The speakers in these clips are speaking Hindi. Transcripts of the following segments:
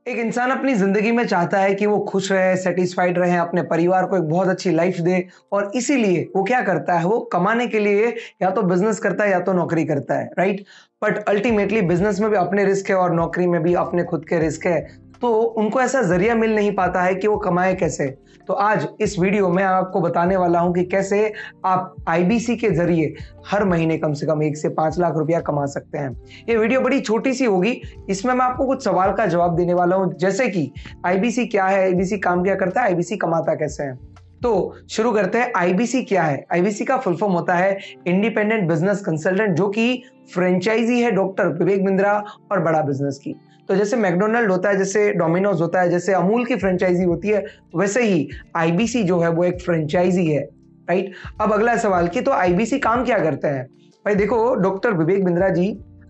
एक इंसान अपनी ज़िंदगी में चाहता है कि वो खुश रहे, सैटिस्फाइड रहे, अपने परिवार को एक बहुत अच्छी लाइफ़ दे और इसीलिए वो क्या करता है, वो कमाने के लिए या तो बिज़नेस करता है या तो नौकरी करता है, राइट? बट अल्टीमेटली बिज़नेस में भी अपने रिस्क है और नौकरी में भी अपने खुद के रिस्क है। तो उनको ऐसा ज़रिया मिल नहीं पाता है कि वो कमाएँ कैसे? तो आज इस वीडियो में आपको बताने वाला हूँ कि कैसे आप आईबीसी के ज़रिए हर महीने कम से कम 1 से 5 लाख रुपया कमा सकते हैं। ये वीडियो बड़ी छोटी-सी होगी, इसमें मैं आपको कुछ सवाल का जवाब देने वाला हूँ, जैसे कि आईबीसी क्या है? आईबीसी काम क्या करता है? आईबीसी कमाता कैसे है? तो शुरू करते हैं। आईबीसी क्या है? आईबीसी का फुल फॉर्म होता है इंडिपेंडेंट बिजनेस कंसल्टेंट, जो कि फ्रेंचाइजी है डॉक्टर विवेक बिंद्रा और बड़ा बिजनेस की। तो जैसे मैकडॉनल्ड होता है, जैसे डोमिनोज होता है, जैसे अमूल की फ्रेंचाइजी होती है, वैसे ही आईबीसी जो है वो एक फ्रेंचाइजी है, राइट? अब अगला सवाल कि तो आईबीसी काम क्या करता है? भाई देखो, डॉक्टर विवेक बिंद्रा जी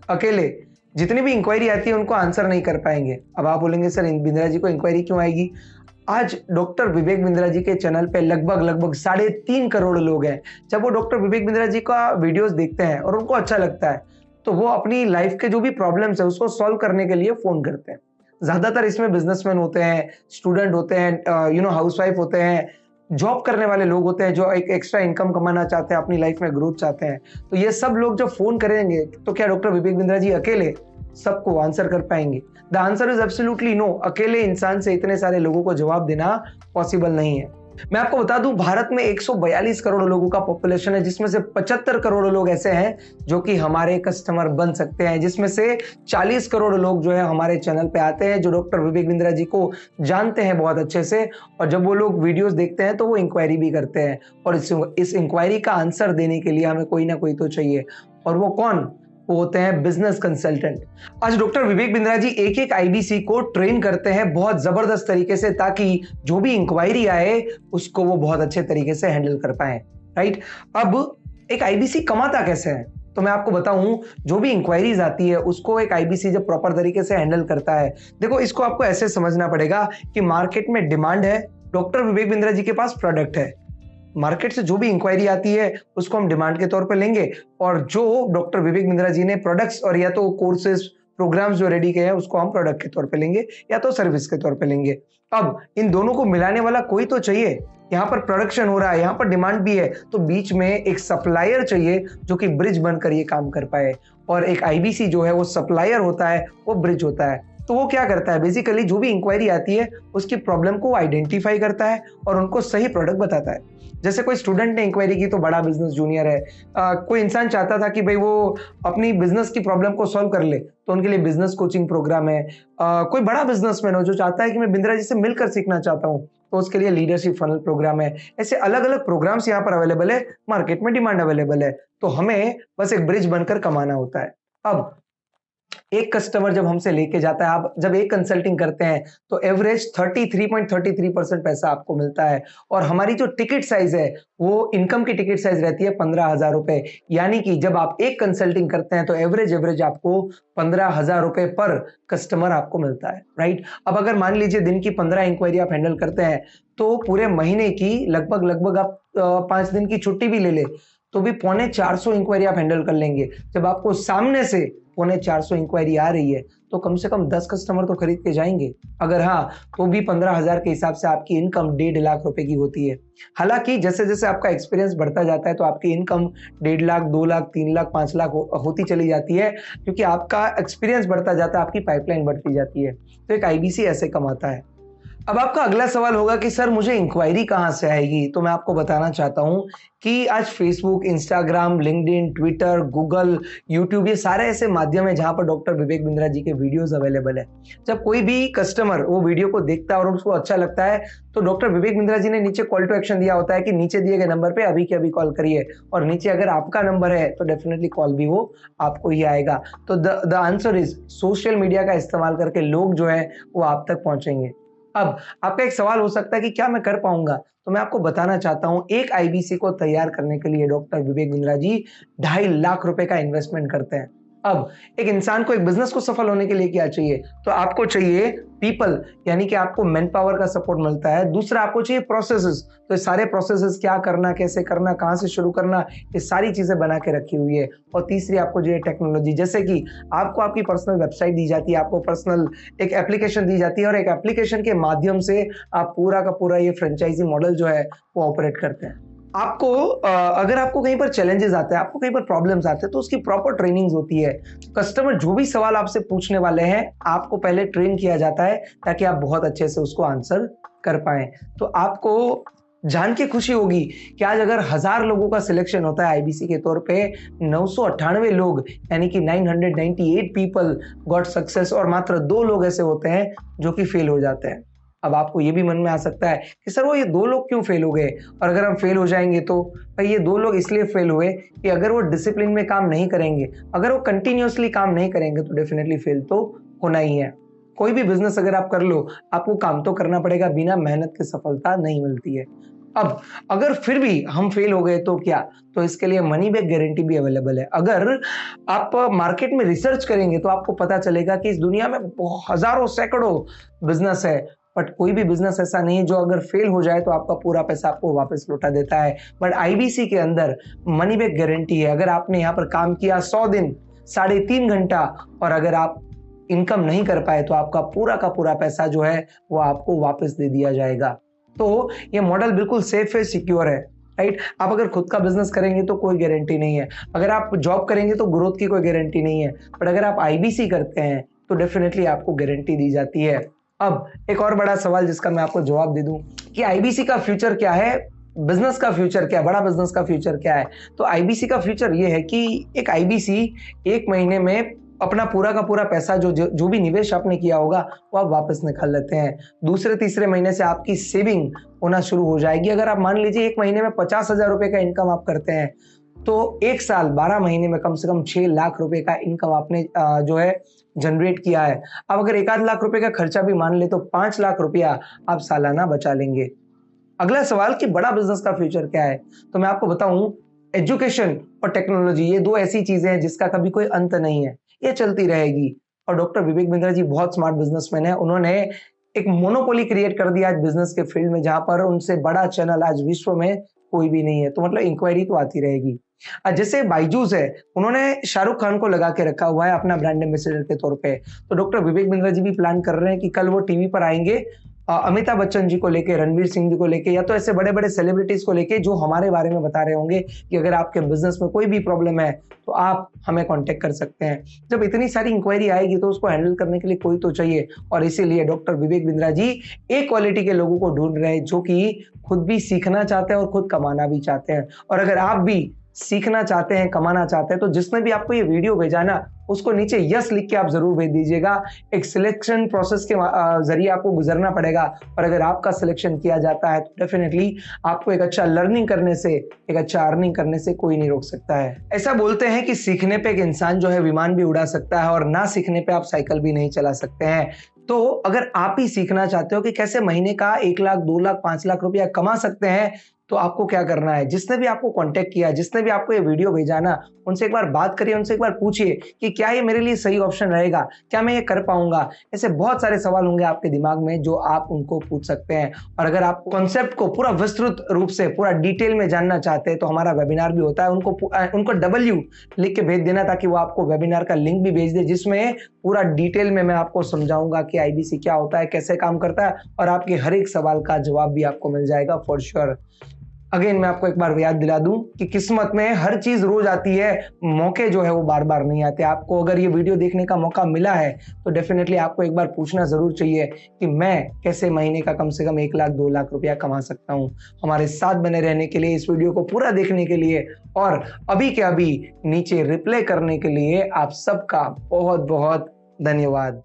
अकेले जितनी भी इंक्वायरी आती है उनको आंसर नहीं कर पाएंगे। अब आप बोलेंगे सर बिंद्रा जी को इंक्वायरी क्यों आएगी? आज डॉक्टर विवेक बिंद्रा जी के चैनल पे लगभग 3.5 करोड़ लोग हैं। जब वो डॉक्टर विवेक बिंद्रा जी का वीडियोस देखते हैं और उनको अच्छा लगता है, तो वो अपनी लाइफ के जो भी प्रॉब्लम्स है उसको सॉल्व करने के लिए फोन करते हैं। ज्यादातर इसमें बिजनेसमैन होते हैं, स्टूडेंट होते हैं, हाउसवाइफ होते हैं, जॉब करने वाले लोग होते हैं जो एक एक्स्ट्रा इनकम कमाना चाहते हैं, अपनी लाइफ में ग्रोथ चाहते हैं। तो ये सब लोग जब फोन करेंगे तो क्या डॉक्टर विवेक बिंद्रा जी अकेले सबको आंसर कर पाएंगे? The answer is absolutely no. अकेले इंसान से इतने सारे लोगों को जवाब देना पॉसिबल नहीं है। मैं आपको बता दूं, भारत में 142 करोड़ लोगों का पॉपुलेशन है, जिसमें से 75 करोड़ लोग ऐसे हैं जो कि हमारे कस्टमर बन सकते हैं, जिसमें से 40 करोड़ लोग जो है हमारे चैनल पे आते हैं, जो डॉक्टर विवेक बिंद्रा जी को जानते हैं बहुत अच्छे से। और जब वो लोग वीडियोस देखते हैं तो वो इंक्वायरी भी करते हैं, और इस इंक्वायरी का आंसर देने के लिए हमें कोई ना कोई तो चाहिए। और वो कौन? वो होते हैं बिजनेस कंसल्टेंट। आज डॉक्टर विवेक बिंद्रा जी एक एक आईबीसी को ट्रेन करते हैं बहुत जबरदस्त तरीके से, ताकि जो भी इंक्वायरी आए उसको वो बहुत अच्छे तरीके से हैंडल कर पाए, राइट? अब एक आईबीसी कमाता कैसे है, तो मैं आपको बताऊं। जो भी इंक्वायरीज आती है उसको एक आईबीसी जब प्रॉपर तरीके से हैंडल करता है, देखो इसको आपको ऐसे समझना पड़ेगा कि मार्केट में डिमांड है, डॉक्टर विवेक बिंद्रा जी के पास प्रोडक्ट है। मार्केट से जो भी इंक्वायरी आती है उसको हम डिमांड के तौर पे लेंगे, और जो डॉक्टर विवेक बिंद्रा जी ने प्रोडक्ट्स और या तो कोर्सेज प्रोग्राम्स जो रेडी किए हैं उसको हम प्रोडक्ट के तौर पे लेंगे या तो सर्विस के तौर पे लेंगे। अब इन दोनों को मिलाने वाला कोई तो चाहिए। यहाँ पर प्रोडक्शन हो रहा है, यहाँ पर डिमांड भी है, तो बीच में एक सप्लायर चाहिए जो कि ब्रिज बनकर ये काम कर पाए। और एक आईबीसी जो है वो सप्लायर होता है, वो ब्रिज होता है। तो वो क्या करता है, बेसिकली जो भी इंक्वायरी आती है उसकी प्रॉब्लम को आइडेंटिफाई करता है और उनको सही प्रोडक्ट बताता है। जैसे कोई स्टूडेंट ने इंक्वायरी की तो बड़ा बिजनेस जूनियर है, कोई इंसान चाहता था कि भाई वो अपनी बिजनेस की प्रॉब्लम को सॉल्व कर ले, तो उनके लिए बिजनेस कोचिंग प्रोग्राम है। कोई बड़ा बिजनेसमैन हो जो चाहता है कि मैं बिंद्रा जी से मिलकर सीखना चाहता हूँ, तो उसके लिए लीडरशिप फनल प्रोग्राम है। ऐसे अलग अलग प्रोग्राम्स यहाँ पर अवेलेबल है, मार्केट में डिमांड अवेलेबल है, तो हमें बस एक ब्रिज बनकर कमाना होता है। अब एक कस्टमर जब हमसे लेके जाता है, आप जब एक कंसल्टिंग करते हैं तो एवरेज 33.33% पैसा आपको मिलता है। और हमारी जो टिकट साइज है वो इनकम की टिकट साइज रहती है 15,000 रुपए। यानी कि जब आप एक कंसल्टिंग करते हैं तो एवरेज आपको 15,000 रुपए पर कस्टमर आपको मिलता है, राइट? अब अगर मान लीजिए दिन की 15 इंक्वायरी आप हैंडल करते हैं, तो पूरे महीने की लगभग आप 5 दिन की छुट्टी भी ले ले तो भी 450 इंक्वायरी आप हैंडल कर लेंगे। जब आपको सामने से 450 इंक्वायरी आ रही है तो कम से कम 10 कस्टमर तो खरीद के जाएंगे। अगर हाँ, तो भी 15,000 के हिसाब से आपकी इनकम 1.5 लाख रुपए की होती है। हालांकि जैसे जैसे आपका एक्सपीरियंस बढ़ता जाता है तो आपकी इनकम 1.5 लाख, 2 लाख, 3 लाख, 5 लाख होती चली जाती है, क्योंकि आपका एक्सपीरियंस बढ़ता जाता है, आपकी पाइपलाइन बढ़ती जाती है। तो एक आईबीसी ऐसे कमाता है। अब आपका अगला सवाल होगा कि सर मुझे इंक्वायरी कहाँ से आएगी, तो मैं आपको बताना चाहता हूँ कि आज Facebook, Instagram, LinkedIn, Twitter, Google, YouTube, ये सारे ऐसे माध्यम है जहां पर डॉक्टर विवेक बिंद्रा जी के वीडियोस अवेलेबल है। जब कोई भी कस्टमर वो वीडियो को देखता है और उसको अच्छा लगता है, तो डॉक्टर विवेक बिंद्रा जी ने नीचे कॉल टू एक्शन दिया होता है कि नीचे दिए गए नंबर पे अभी के अभी कॉल करिए, और नीचे अगर आपका नंबर है तो डेफिनेटली कॉल भी वो आपको ही आएगा। तो the answer is social media का इस्तेमाल करके लोग जो है वो आप तक पहुंचेंगे। अब आपका एक सवाल हो सकता है कि क्या मैं कर पाऊंगा, तो मैं आपको बताना चाहता हूं, एक आईबीसी को तैयार करने के लिए डॉक्टर विवेक बिंद्रा जी 2.5 लाख रुपए का इन्वेस्टमेंट करते हैं। अब एक इंसान को एक बिजनेस को सफल होने के लिए क्या चाहिए? तो आपको चाहिए पीपल, यानी कि आपको मैन पावर का सपोर्ट मिलता है। दूसरा आपको चाहिए प्रोसेसेस, तो ये सारे प्रोसेसेस क्या करना, कैसे करना, कहाँ से शुरू करना, ये सारी चीजें बना के रखी हुई है। और तीसरी आपको चाहिए टेक्नोलॉजी, जैसे कि आपको आपकी पर्सनल वेबसाइट दी जाती है, आपको पर्सनल एक एप्लीकेशन दी जाती है और एक एप्लीकेशन के माध्यम से आप पूरा का पूरा ये फ्रेंचाइजी मॉडल जो है वो ऑपरेट करते हैं। आपको अगर आपको कहीं पर चैलेंजेस आते हैं, आपको कहीं पर प्रॉब्लम्स आते हैं, तो उसकी प्रॉपर ट्रेनिंग्स होती है। कस्टमर जो भी सवाल आपसे पूछने वाले हैं, आपको पहले ट्रेन किया जाता है ताकि आप बहुत अच्छे से उसको आंसर कर पाए। तो आपको जान के खुशी होगी कि आज अगर 1000 लोगों का सिलेक्शन होता है आईबीसी के तौर पे, 998 लोग यानी कि 998 पीपल गॉट सक्सेस, और मात्र 2 लोग ऐसे होते हैं जो कि फेल हो जाते हैं। अब आपको ये भी मन में आ सकता है कि सर वो ये 2 लोग क्यों फेल हो गए, और अगर हम फेल हो जाएंगे तो भाई ये 2 लोग इसलिए फेल हुए कि अगर वो डिसिप्लिन में काम नहीं करेंगे, अगर वो कंटिन्यूअसली काम नहीं करेंगे तो डेफिनेटली फेल तो होना ही है। कोई भी बिजनेस अगर आप कर लो, आपको काम तो करना पड़ेगा, बिना मेहनत के सफलता नहीं मिलती है। अब अगर फिर भी हम फेल हो गए तो क्या? तो इसके लिए मनी बैक गारंटी भी अवेलेबल है। अगर आप मार्केट में रिसर्च करेंगे तो आपको पता चलेगा कि इस दुनिया में हजारों सैकड़ों बिजनेस है, बट कोई भी बिजनेस ऐसा नहीं है जो अगर फेल हो जाए तो आपका पूरा पैसा आपको वापस लौटा देता है। बट आईबीसी के अंदर मनी बैक गारंटी है। अगर आपने यहाँ पर काम किया 100 दिन 3.5 घंटा, और अगर आप इनकम नहीं कर पाए तो आपका पूरा का पूरा पैसा जो है वो आपको वापस दे दिया जाएगा। तो ये मॉडल बिल्कुल सेफ है, सिक्योर है, राइट। आप अगर खुद का बिजनेस करेंगे तो कोई गारंटी नहीं है, अगर आप जॉब करेंगे तो ग्रोथ की कोई गारंटी नहीं है, बट अगर आप आईबीसी करते हैं तो डेफिनेटली आपको गारंटी दी जाती है। अब एक और बड़ा सवाल जिसका मैं आपको जवाब दे दूं कि आईबीसी का फ्यूचर क्या है, बिजनेस का फ्यूचर क्या है, बड़ा बिजनेस का फ्यूचर क्या है। तो आईबीसी का फ्यूचर ये है कि एक आईबीसी 1 महीने में अपना पूरा का पूरा पैसा जो भी निवेश आपने किया होगा वो आप वापस निकाल लेते हैं। दूसरे तीसरे महीने से आपकी सेविंग होना शुरू हो जाएगी। अगर आप मान लीजिए 1 महीने में 50,000 रुपए का इनकम आप करते हैं, तो 1 साल 12 महीने में कम से कम 6 लाख रुपए का इनकम आपने जो है जनरेट किया है। अब अगर 1 आध लाख रुपए का खर्चा भी मान ले तो 5 लाख रुपया आप सालाना बचा लेंगे। अगला सवाल कि बड़ा बिजनेस का फ्यूचर क्या है, तो मैं आपको बताऊं, एजुकेशन और टेक्नोलॉजी ये 2 ऐसी चीजें हैं जिसका कभी कोई अंत नहीं है, ये चलती रहेगी। और डॉक्टर विवेक बिंद्रा जी बहुत स्मार्ट बिजनेसमैन है, उन्होंने एक मोनोपोली क्रिएट कर दिया आज बिजनेस के फील्ड में, जहां पर उनसे बड़ा चैनल आज विश्व में कोई भी नहीं है। तो मतलब इंक्वायरी तो आती रहेगी। जैसे बायजूस है, उन्होंने शाहरुख खान को लगा के रखा हुआ है अपना ब्रांड एम्बेसडर के तौर पे, तो डॉक्टर विवेक बिंद्रा जी भी प्लान कर रहे हैं कि कल वो टीवी पर आएंगे अमिताभ बच्चन जी को लेके, रणवीर सिंह जी को लेके, या तो ऐसे बड़े बड़े सेलिब्रिटीज को लेके जो हमारे बारे में बता रहे होंगे कि अगर आपके बिजनेस में कोई भी प्रॉब्लम है तो आप हमें कांटेक्ट कर सकते हैं। जब इतनी सारी इंक्वायरी आएगी तो उसको हैंडल करने के लिए कोई तो चाहिए, और इसीलिए डॉक्टर विवेक बिंद्रा जी एक क्वालिटी के लोगों को ढूंढ रहे हैं जो कि खुद भी सीखना चाहते हैं और खुद कमाना भी चाहते हैं। और अगर आप भी सीखना चाहते हैं, कमाना चाहते हैं, तो जिसने भी आपको ये वीडियो भेजा ना, उसको नीचे यस लिख के आप जरूर भेज दीजिएगा। एक सिलेक्शन प्रोसेस के जरिए आपको गुजरना पड़ेगा, और अगर आपका सिलेक्शन किया जाता है तो डेफिनेटली आपको एक अच्छा लर्निंग करने से, एक अच्छा अर्निंग करने से कोई नहीं रोक सकता है। ऐसा बोलते हैं कि सीखने पे एक इंसान जो है विमान भी उड़ा सकता है, और ना सीखने पे आप साइकिल भी नहीं चला सकते हैं। तो अगर आप ही सीखना चाहते हो कि कैसे महीने का 1 लाख, 2 लाख, 5 लाख रुपया कमा सकते हैं, तो आपको क्या करना है, जिसने भी आपको कांटेक्ट किया, जिसने भी आपको ये वीडियो भेजा ना, उनसे एक बार बात करिए, उनसे एक बार पूछिए कि क्या ये मेरे लिए सही ऑप्शन रहेगा, क्या मैं ये कर पाऊंगा। ऐसे बहुत सारे सवाल होंगे आपके दिमाग में जो आप उनको पूछ सकते हैं। और अगर आप कॉन्सेप्ट को पूरा विस्तृत रूप से, पूरा डिटेल में जानना चाहते हैं तो हमारा वेबिनार भी होता है। उनको W लिख के भेज देना ताकि वो आपको वेबिनार का लिंक भी भेज दे, जिसमें पूरा डिटेल में मैं आपको समझाऊंगा कि आईबीसी क्या होता है, कैसे काम करता है, और आपके हर एक सवाल का जवाब भी आपको मिल जाएगा फॉर श्योर। अगेन मैं आपको एक बार याद दिला दूं कि किस्मत में हर चीज रोज आती है, मौके जो है वो बार बार नहीं आते। आपको अगर ये वीडियो देखने का मौका मिला है तो डेफिनेटली आपको एक बार पूछना जरूर चाहिए कि मैं कैसे महीने का कम से कम 1 लाख 2 लाख रुपया कमा सकता हूं। हमारे साथ बने रहने के लिए, इस वीडियो को पूरा देखने के लिए, और अभी के अभी नीचे रिप्लाई करने के लिए आप सबका बहुत बहुत धन्यवाद।